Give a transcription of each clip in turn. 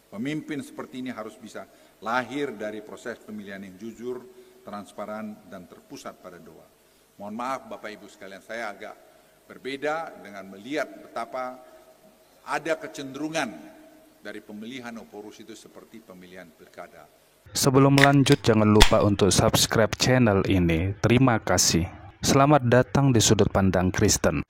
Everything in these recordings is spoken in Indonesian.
Pemimpin seperti ini harus bisa lahir dari proses pemilihan yang jujur, transparan, dan terpusat pada doa. Mohon maaf Bapak Ibu sekalian, saya agak berbeda dengan melihat betapa ada kecenderungan dari pemilihan Oporus itu seperti pemilihan pilkada. Sebelum lanjut, jangan lupa untuk subscribe channel ini. Terima kasih. Selamat datang di Sudut Pandang Kristen.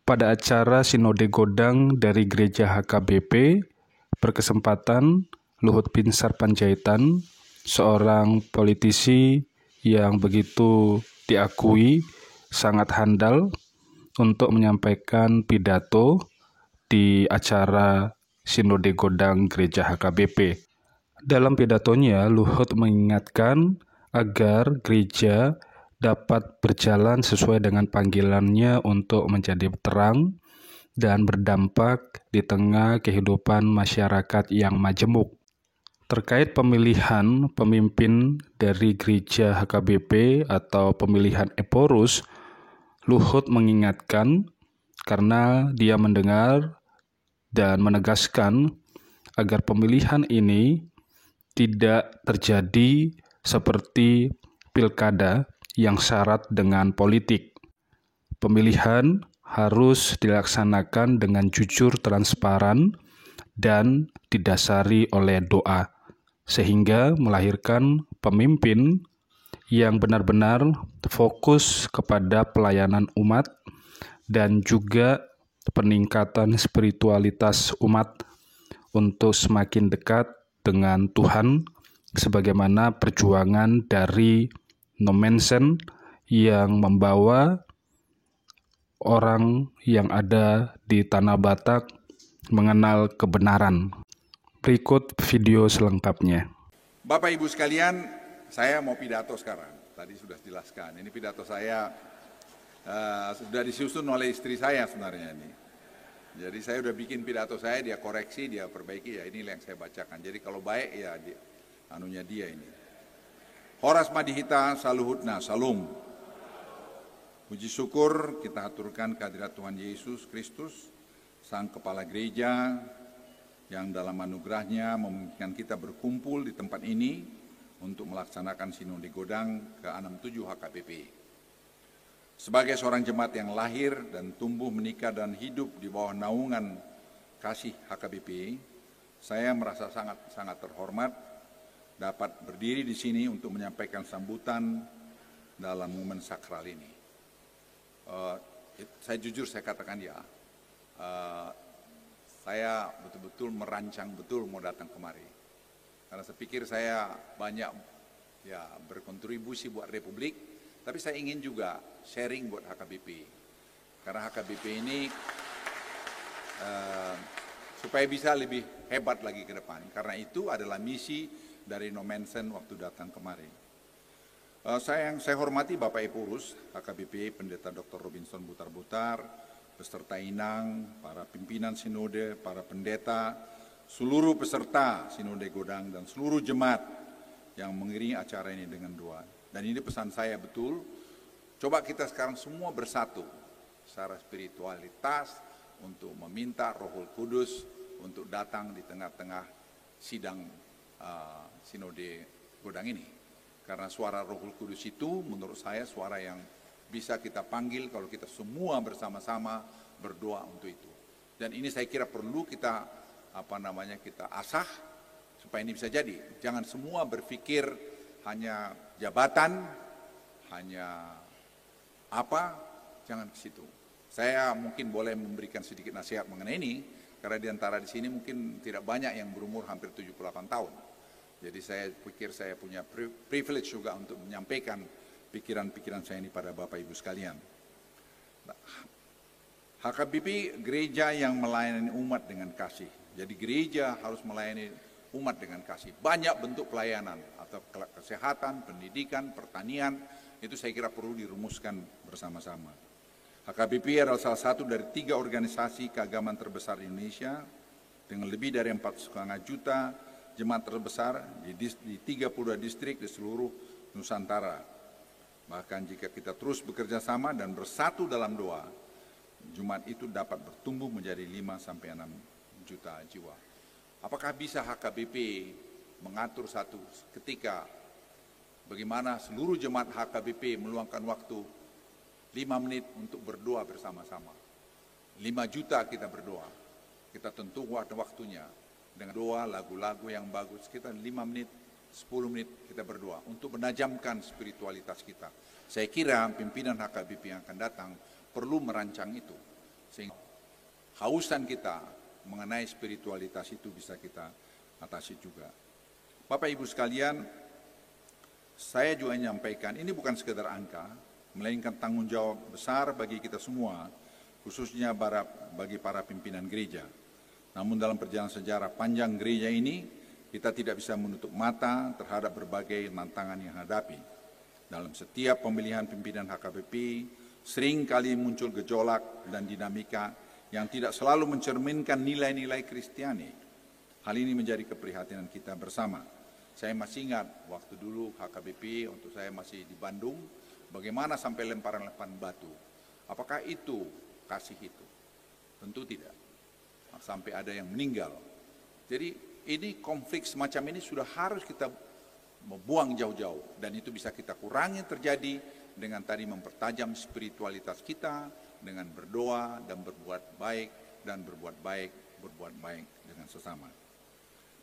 Pada acara Sinode Godang dari Gereja HKBP, berkesempatan Luhut Binsar Panjaitan, seorang politisi yang begitu diakui sangat handal untuk menyampaikan pidato di acara Sinode Godang Gereja HKBP. Dalam pidatonya, Luhut mengingatkan agar gereja dapat berjalan sesuai dengan panggilannya untuk menjadi terang dan berdampak di tengah kehidupan masyarakat yang majemuk. Terkait pemilihan pemimpin dari gereja HKBP atau pemilihan Eporus, Luhut mengingatkan karena dia mendengar dan menegaskan agar pemilihan ini tidak terjadi seperti pilkada yang syarat dengan politik. Pemilihan harus dilaksanakan dengan jujur, transparan, dan didasari oleh doa, sehingga melahirkan pemimpin yang benar-benar fokus kepada pelayanan umat dan juga peningkatan spiritualitas umat untuk semakin dekat dengan Tuhan, sebagaimana perjuangan dari Nommensen yang membawa orang yang ada di Tanah Batak mengenal kebenaran. Berikut video selengkapnya. Bapak Ibu sekalian, saya mau pidato sekarang. Tadi sudah dijelaskan. Ini pidato saya sudah disusun oleh istri saya sebenarnya ini. Jadi saya udah bikin pidato saya, dia koreksi, dia perbaiki, ya ini yang saya bacakan. Jadi kalau baik ya anunya dia ini. Horas madihita saluhutna salum. Puji syukur kita aturkan kehadirat Tuhan Yesus Kristus, Sang Kepala Gereja, yang dalam anugerahnya memungkinkan kita berkumpul di tempat ini untuk melaksanakan Sinode Godang ke-67 HKBP. Sebagai seorang jemaat yang lahir dan tumbuh menikah dan hidup di bawah naungan kasih HKBP, saya merasa sangat terhormat dapat berdiri di sini untuk menyampaikan sambutan dalam momen sakral ini. Saya jujur saya katakan ya, saya betul-betul merancang betul mau datang kemari. Karena saya pikir saya banyak ya berkontribusi buat Republik, tapi saya ingin juga sharing buat HKBP. Karena HKBP ini supaya bisa lebih hebat lagi ke depan. Karena itu adalah misi dari Nommensen waktu datang kemarin. Saya hormati Bapak Eporus, HKBP, Pendeta Dr. Robinson Butar-Butar, beserta Inang, para pimpinan Sinode, para pendeta, seluruh peserta Sinode Godang, dan seluruh jemaat yang mengiringi acara ini dengan doa. Dan ini pesan saya betul, coba kita sekarang semua bersatu secara spiritualitas untuk meminta Roh Kudus untuk datang di tengah-tengah sidang Sinode Godang ini. Karena suara Roh Kudus itu menurut saya suara yang bisa kita panggil kalau kita semua bersama-sama berdoa untuk itu. Dan ini saya kira perlu kita kita asah supaya ini bisa jadi. Jangan semua berpikir hanya jabatan, hanya jangan ke situ. Saya mungkin boleh memberikan sedikit nasihat mengenai ini, karena di antara di sini mungkin tidak banyak yang berumur hampir 78 tahun. Jadi saya pikir saya punya privilege juga untuk menyampaikan pikiran-pikiran saya ini pada Bapak Ibu sekalian. HKBP gereja yang melayani umat dengan kasih. Jadi gereja harus melayani umat dengan kasih. Banyak bentuk pelayanan atau kesehatan, pendidikan, pertanian, itu saya kira perlu dirumuskan bersama-sama. HKBP adalah salah satu dari 3 organisasi keagamaan terbesar di Indonesia dengan lebih dari 4,5 juta jemaat terbesar di 32 distrik di seluruh Nusantara. Bahkan jika kita terus bekerja sama dan bersatu dalam doa, jemaat itu dapat bertumbuh menjadi 5-6 juta jiwa. Apakah bisa HKBP mengatur satu ketika bagaimana seluruh jemaat HKBP meluangkan waktu 5 menit untuk berdoa bersama-sama. 5 juta kita berdoa. Kita tentu ada waktunya. Dengan doa, lagu-lagu yang bagus, kita 5 menit, 10 menit kita berdoa untuk menajamkan spiritualitas kita. Saya kira pimpinan HKBP yang akan datang perlu merancang itu. Sehingga hausan kita mengenai spiritualitas itu bisa kita atasi juga. Bapak Ibu sekalian, saya juga menyampaikan ini bukan sekedar angka, melainkan tanggung jawab besar bagi kita semua, khususnya bagi para pimpinan gereja. Namun dalam perjalanan sejarah panjang gereja ini, kita tidak bisa menutup mata terhadap berbagai tantangan yang hadapi. Dalam setiap pemilihan pimpinan HKBP, sering kali muncul gejolak dan dinamika yang tidak selalu mencerminkan nilai-nilai Kristiani. Hal ini menjadi keprihatinan kita bersama. Saya masih ingat waktu dulu HKBP, untuk saya masih di Bandung, bagaimana sampai lemparan-lemparan batu. Apakah itu kasih itu? Tentu tidak. Sampai ada yang meninggal. Jadi ini konflik semacam ini sudah harus kita membuang jauh-jauh. Dan itu bisa kita kurangi terjadi dengan tadi mempertajam spiritualitas kita, dengan berdoa dan berbuat baik, berbuat baik dengan sesama.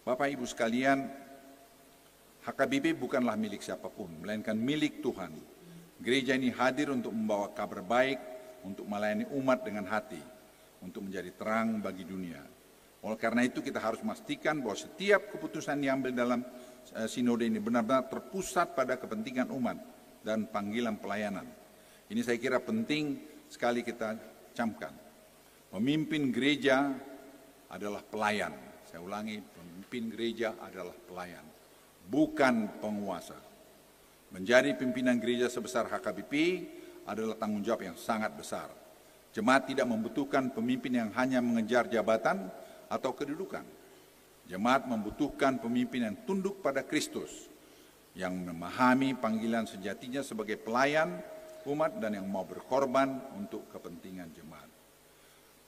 Bapak Ibu sekalian, HKBP bukanlah milik siapapun, melainkan milik Tuhan. Gereja ini hadir untuk membawa kabar baik, untuk melayani umat dengan hati, untuk menjadi terang bagi dunia. Oleh karena itu kita harus memastikan bahwa setiap keputusan yang diambil dalam sinode ini benar-benar terpusat pada kepentingan umat dan panggilan pelayanan. Ini saya kira penting sekali kita camkan. Pemimpin gereja adalah pelayan. Saya ulangi, pemimpin gereja adalah pelayan, bukan penguasa. Menjadi pimpinan gereja sebesar HKBP adalah tanggung jawab yang sangat besar. Jemaat tidak membutuhkan pemimpin yang hanya mengejar jabatan atau kedudukan. Jemaat membutuhkan pemimpin yang tunduk pada Kristus, yang memahami panggilan sejatinya sebagai pelayan umat dan yang mau berkorban untuk kepentingan jemaat.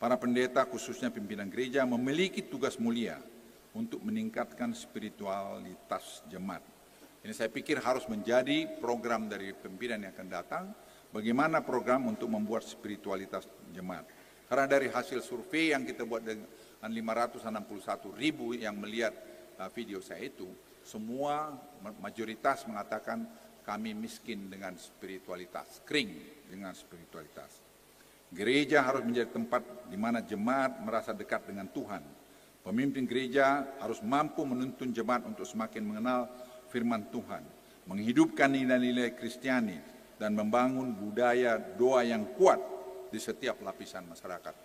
Para pendeta, khususnya pimpinan gereja, memiliki tugas mulia untuk meningkatkan spiritualitas jemaat. Ini saya pikir harus menjadi program dari pimpinan yang akan datang, bagaimana program untuk membuat spiritualitas jemaat. Karena dari hasil survei yang kita buat dengan 561.000 yang melihat video saya itu, semua mayoritas mengatakan kami miskin dengan spiritualitas, kering dengan spiritualitas. Gereja harus menjadi tempat di mana jemaat merasa dekat dengan Tuhan. Pemimpin gereja harus mampu menuntun jemaat untuk semakin mengenal firman Tuhan, menghidupkan nilai-nilai Kristiani, dan membangun budaya doa yang kuat di setiap lapisan masyarakat.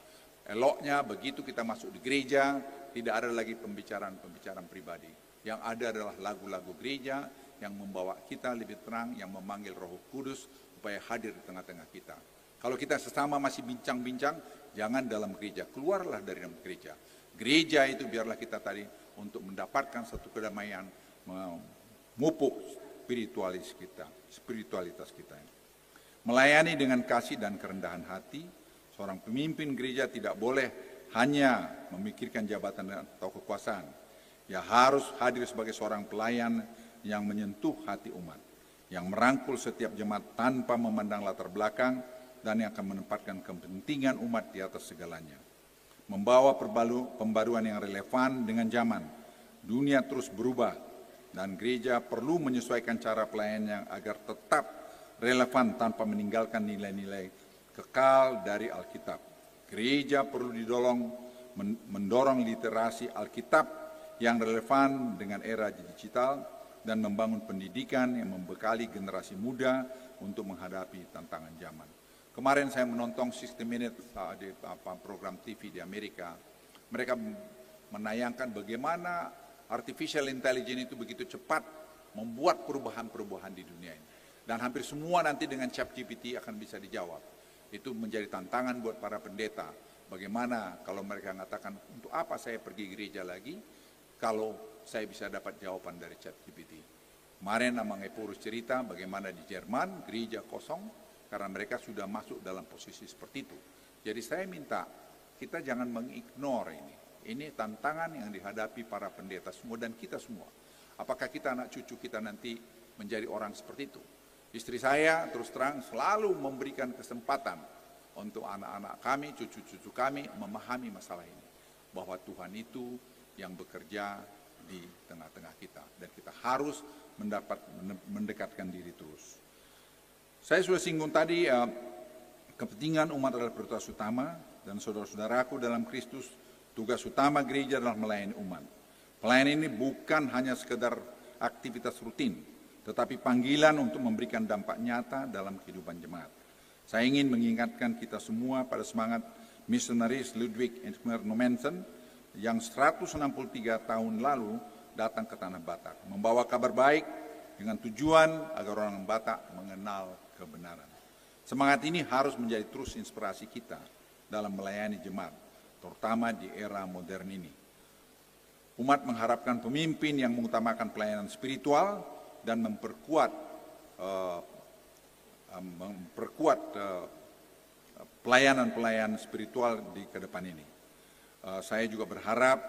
Eloknya begitu kita masuk di gereja, tidak ada lagi pembicaraan pribadi. Yang ada adalah lagu-lagu gereja yang membawa kita lebih terang, yang memanggil Roh Kudus supaya hadir di tengah-tengah kita. Kalau kita sesama masih bincang-bincang, jangan dalam gereja, keluarlah dari dalam gereja. Gereja itu biarlah kita tadi untuk mendapatkan satu kedamaian, memupuk spiritualitas kita. Melayani dengan kasih dan kerendahan hati, seorang pemimpin gereja tidak boleh hanya memikirkan jabatan atau kekuasaan. Ia harus hadir sebagai seorang pelayan yang menyentuh hati umat, yang merangkul setiap jemaat tanpa memandang latar belakang, dan yang akan menempatkan kepentingan umat di atas segalanya. Membawa pembaruan yang relevan dengan zaman. Dunia terus berubah, dan gereja perlu menyesuaikan cara pelayanannya agar tetap relevan tanpa meninggalkan nilai-nilai kekal dari Alkitab. Gereja perlu mendorong literasi Alkitab yang relevan dengan era digital, dan membangun pendidikan yang membekali generasi muda untuk menghadapi tantangan zaman. Kemarin saya menonton 60 Minutes di program TV di Amerika. Mereka menayangkan bagaimana artificial intelligence itu begitu cepat membuat perubahan-perubahan di dunia ini. Dan hampir semua nanti dengan ChatGPT akan bisa dijawab. Itu menjadi tantangan buat para pendeta. Bagaimana kalau mereka mengatakan, untuk apa saya pergi gereja lagi kalau saya bisa dapat jawaban dari ChatGPT. Kemarin Amang Epurus cerita bagaimana di Jerman gereja kosong karena mereka sudah masuk dalam posisi seperti itu. Jadi saya minta kita jangan mengignore ini. Ini tantangan yang dihadapi para pendeta semua dan kita semua. Apakah kita anak cucu kita nanti menjadi orang seperti itu? Istri saya terus terang selalu memberikan kesempatan untuk anak-anak kami, cucu-cucu kami memahami masalah ini. Bahwa Tuhan itu yang bekerja di tengah-tengah kita. Dan kita harus mendekatkan diri terus. Saya sudah singgung tadi, kepentingan umat adalah prioritas utama. Dan saudara-saudaraku dalam Kristus, tugas utama gereja adalah melayani umat. Pelayanan ini bukan hanya sekedar aktivitas rutin, tetapi panggilan untuk memberikan dampak nyata dalam kehidupan jemaat. Saya ingin mengingatkan kita semua pada semangat misionaris Ludwig Eckner Nommensen yang 163 tahun lalu datang ke Tanah Batak, membawa kabar baik dengan tujuan agar orang Batak mengenal kebenaran. Semangat ini harus menjadi terus inspirasi kita dalam melayani jemaat, terutama di era modern ini. Umat mengharapkan pemimpin yang mengutamakan pelayanan spiritual dan memperkuat pelayanan spiritual di ke depan ini. Saya juga berharap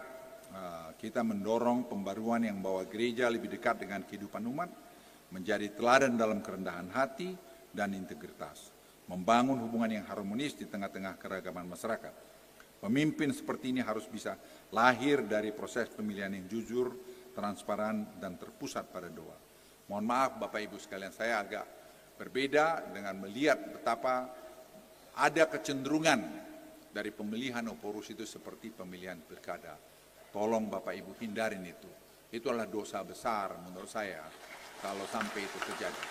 kita mendorong pembaruan yang membawa gereja lebih dekat dengan kehidupan umat, menjadi teladan dalam kerendahan hati dan integritas, membangun hubungan yang harmonis di tengah-tengah keragaman masyarakat. Pemimpin seperti ini harus bisa lahir dari proses pemilihan yang jujur, transparan, dan terpusat pada doa. Mohon maaf Bapak Ibu sekalian, saya agak berbeda dengan melihat betapa ada kecenderungan dari pemilihan Eporus itu seperti pemilihan pilkada. Tolong Bapak Ibu hindarin itu. Itu adalah dosa besar menurut saya kalau sampai itu terjadi.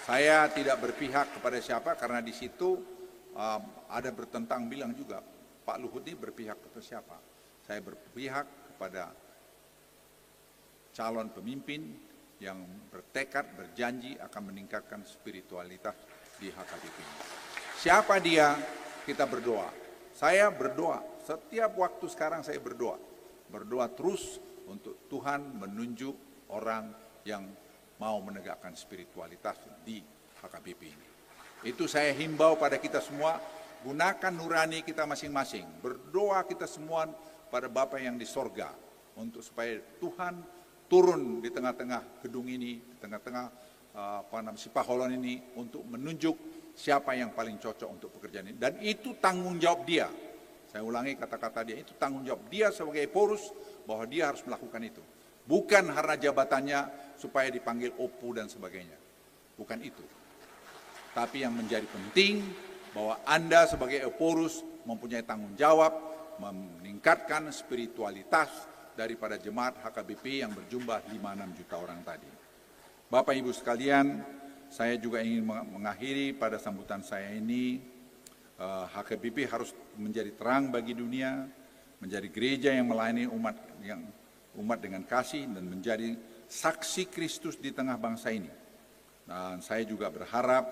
Saya tidak berpihak kepada siapa karena di situ ada bertentang bilang juga, Pak Luhut ini berpihak kepada siapa? Saya berpihak kepada calon pemimpin yang bertekad, berjanji akan meningkatkan spiritualitas di HKBP. Siapa dia? Kita berdoa. Saya berdoa. Setiap waktu sekarang saya berdoa. Berdoa terus untuk Tuhan menunjuk orang yang mau menegakkan spiritualitas di HKBP ini. Itu saya himbau pada kita semua, gunakan nurani kita masing-masing. Berdoa kita semua pada Bapa yang di sorga untuk supaya Tuhan turun di tengah-tengah gedung ini, di tengah-tengah Sipaholon ini untuk menunjuk siapa yang paling cocok untuk pekerjaan ini. Dan itu tanggung jawab dia. Saya ulangi kata-kata dia, itu tanggung jawab dia sebagai Eporus bahwa dia harus melakukan itu. Bukan karena jabatannya supaya dipanggil Opu dan sebagainya. Bukan itu. Tapi yang menjadi penting bahwa Anda sebagai Eporus mempunyai tanggung jawab meningkatkan spiritualitas daripada jemaat HKBP yang berjumlah 5-6 juta orang tadi. Bapak Ibu sekalian, saya juga ingin mengakhiri pada sambutan saya ini, HKBP harus menjadi terang bagi dunia, menjadi gereja yang melayani umat dengan kasih dan menjadi saksi Kristus di tengah bangsa ini. Dan saya juga berharap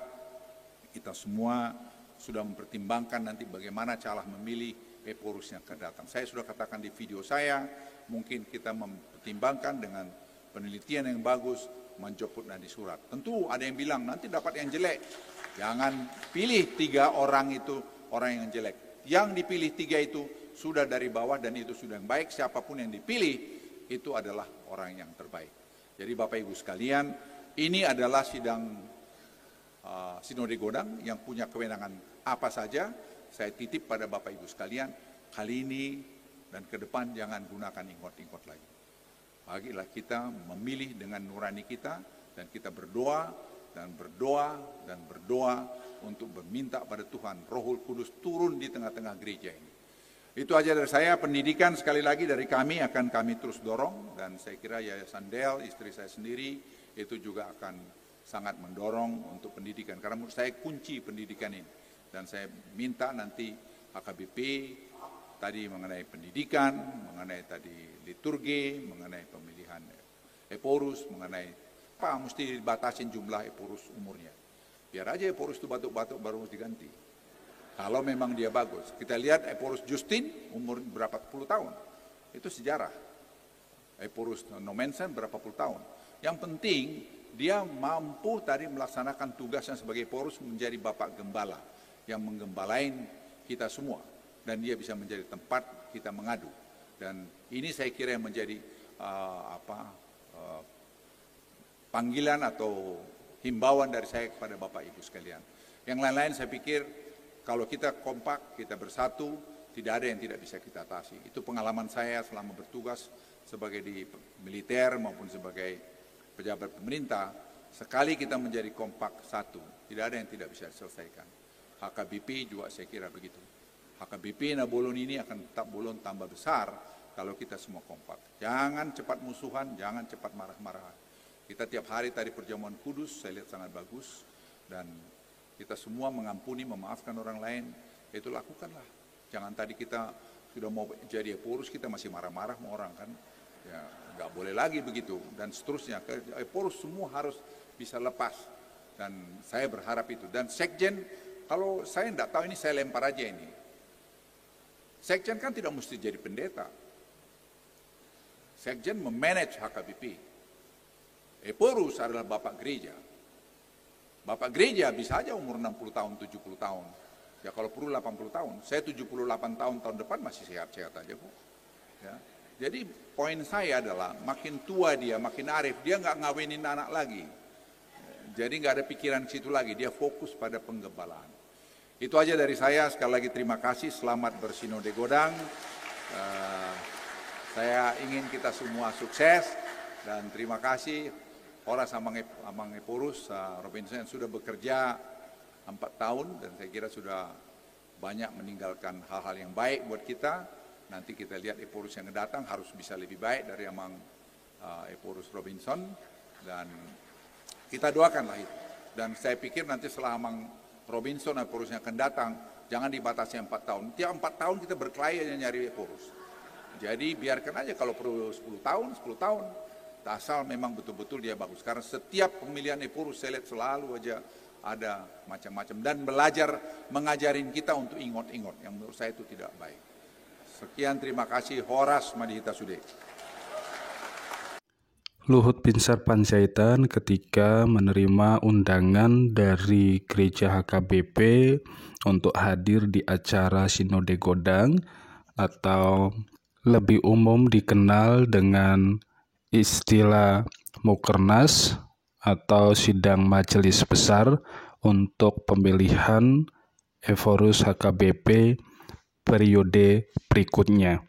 kita semua sudah mempertimbangkan nanti bagaimana cara memilih Eporus yang akan datang. Saya sudah katakan di video saya, mungkin kita mempertimbangkan dengan penelitian yang bagus, menjemput dan disurat. Tentu ada yang bilang nanti dapat yang jelek. Jangan pilih 3 orang itu orang yang jelek. Yang dipilih 3 itu sudah dari bawah dan itu sudah yang baik. Siapapun yang dipilih itu adalah orang yang terbaik. Jadi Bapak Ibu sekalian, ini adalah sidang Sinode Godang yang punya kewenangan apa saja. Saya titip pada Bapak Ibu sekalian, kali ini dan ke depan jangan gunakan ingot-ingot lagi. Bagilah kita memilih dengan nurani kita dan kita berdoa dan berdoa dan berdoa untuk meminta pada Tuhan Roh Kudus turun di tengah-tengah gereja ini. Itu aja dari saya. Pendidikan sekali lagi dari kami akan kami terus dorong, dan saya kira Yayasan Del, istri saya sendiri, itu juga akan sangat mendorong untuk pendidikan karena menurut saya kunci pendidikan ini. Dan saya minta nanti HKBP tadi mengenai pendidikan, mengenai tadi liturgi, mengenai pemilihan Eporus, mengenai apa mesti dibatasin jumlah Eporus umurnya. Biar aja Eporus itu batuk-batuk baru diganti. Kalau memang dia bagus. Kita lihat Eporus Justin umur berapa puluh tahun. Itu sejarah. Eporus Nommensen berapa puluh tahun. Yang penting dia mampu tadi melaksanakan tugasnya sebagai Eporus menjadi Bapak Gembala yang menggembalain kita semua. Dan dia bisa menjadi tempat kita mengadu. Dan ini saya kira yang menjadi panggilan atau himbauan dari saya kepada Bapak Ibu sekalian. Yang lain-lain saya pikir kalau kita kompak, kita bersatu, tidak ada yang tidak bisa kita atasi. Itu pengalaman saya selama bertugas sebagai di militer maupun sebagai pejabat pemerintah. Sekali kita menjadi kompak satu, tidak ada yang tidak bisa diselesaikan. HKBP juga saya kira begitu. HKBP Nabolon ini akan tetap bolon tambah besar kalau kita semua kompak. Jangan cepat musuhan, jangan cepat marah-marahan. Kita tiap hari tadi perjamuan kudus, saya lihat sangat bagus. Dan kita semua mengampuni, memaafkan orang lain, itu lakukanlah. Jangan tadi kita sudah mau jadi Eporus, kita masih marah-marah sama orang kan. Ya, nggak boleh lagi begitu. Dan seterusnya, Eporus semua harus bisa lepas. Dan saya berharap itu. Dan Sekjen, kalau saya tidak tahu ini, saya lempar aja ini. Sekjen kan tidak mesti jadi pendeta. Sekjen memanage HKBP. Eporus adalah bapak gereja. Bapak gereja bisa aja umur 60 tahun, 70 tahun. Ya kalau perlu 80 tahun. Saya 78 tahun depan masih sehat-sehat aja kok. Ya. Jadi poin saya adalah makin tua dia, makin arif, dia nggak ngawinin anak lagi. Jadi nggak ada pikiran situ lagi, dia fokus pada penggembalaan. Itu aja dari saya, sekali lagi terima kasih, selamat bersinode Godang. Saya ingin kita semua sukses dan terima kasih. Horas Amang Eporus Robinson yang sudah bekerja 4 tahun dan saya kira sudah banyak meninggalkan hal-hal yang baik buat kita. Nanti kita lihat Eporus yang datang harus bisa lebih baik dari Amang Eporus Robinson dan kita doakanlah itu. Dan saya pikir nanti setelah Amang Robinson Eporus yang akan datang jangan dibatasi 4 tahun. Tiap 4 tahun kita berkelahi aja nyari Eporus. Jadi biarkan aja kalau perlu 10 tahun. Asal memang betul-betul dia bagus. Karena setiap pemilihan Eporus saya lihat selalu aja ada macam-macam. Dan belajar mengajarin kita untuk ingot-ingot. Yang menurut saya itu tidak baik. Sekian terima kasih. Horas Madihita Sude. Luhut Binsar Panjaitan ketika menerima undangan dari Gereja HKBP untuk hadir di acara Sinode Godang atau lebih umum dikenal dengan istilah Mukernas atau sidang majelis besar untuk pemilihan Eporus HKBP periode berikutnya.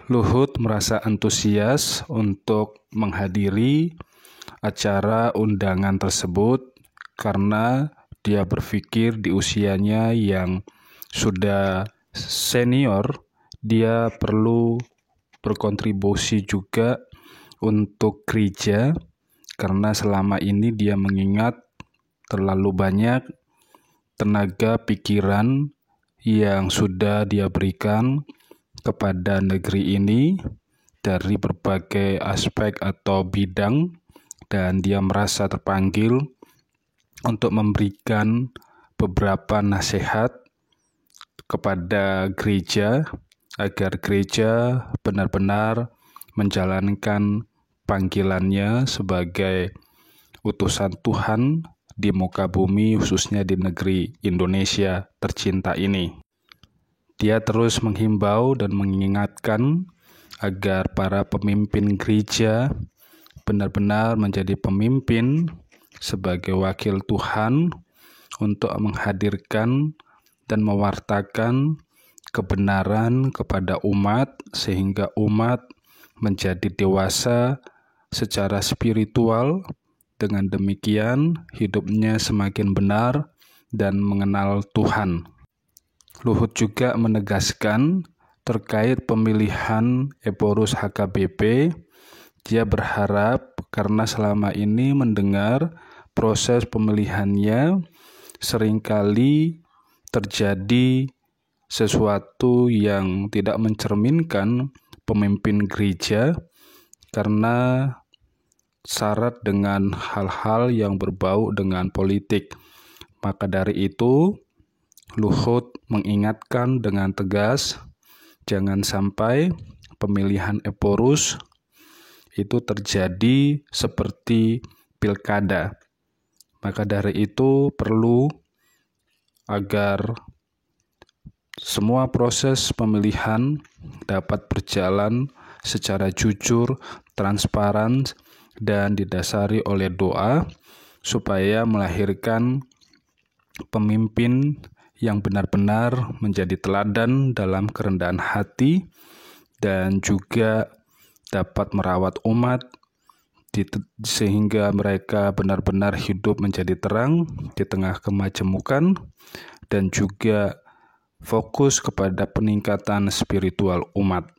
Luhut merasa antusias untuk menghadiri acara undangan tersebut karena dia berpikir di usianya yang sudah senior, dia perlu berkontribusi juga untuk gereja karena selama ini dia mengingat terlalu banyak tenaga pikiran yang sudah dia berikan kepada negeri ini dari berbagai aspek atau bidang dan dia merasa terpanggil untuk memberikan beberapa nasihat kepada gereja agar gereja benar-benar menjalankan panggilannya sebagai utusan Tuhan di muka bumi, khususnya di negeri Indonesia tercinta ini. Dia terus menghimbau dan mengingatkan agar para pemimpin gereja benar-benar menjadi pemimpin sebagai wakil Tuhan untuk menghadirkan dan mewartakan kebenaran kepada umat sehingga umat menjadi dewasa secara spiritual. Dengan demikian hidupnya semakin benar dan mengenal Tuhan. Luhut juga menegaskan terkait pemilihan Eporus HKBP, dia berharap karena selama ini mendengar proses pemilihannya seringkali terjadi sesuatu yang tidak mencerminkan pemimpin gereja karena syarat dengan hal-hal yang berbau dengan politik. Maka dari itu, Luhut mengingatkan dengan tegas, jangan sampai pemilihan Eporus itu terjadi seperti pilkada. Maka dari itu perlu agar Semua proses pemilihan dapat berjalan secara jujur, transparan, dan didasari oleh doa supaya melahirkan pemimpin yang benar-benar menjadi teladan dalam kerendahan hati dan juga dapat merawat umat sehingga mereka benar-benar hidup menjadi terang di tengah kemajemukan dan juga fokus kepada peningkatan spiritual umat.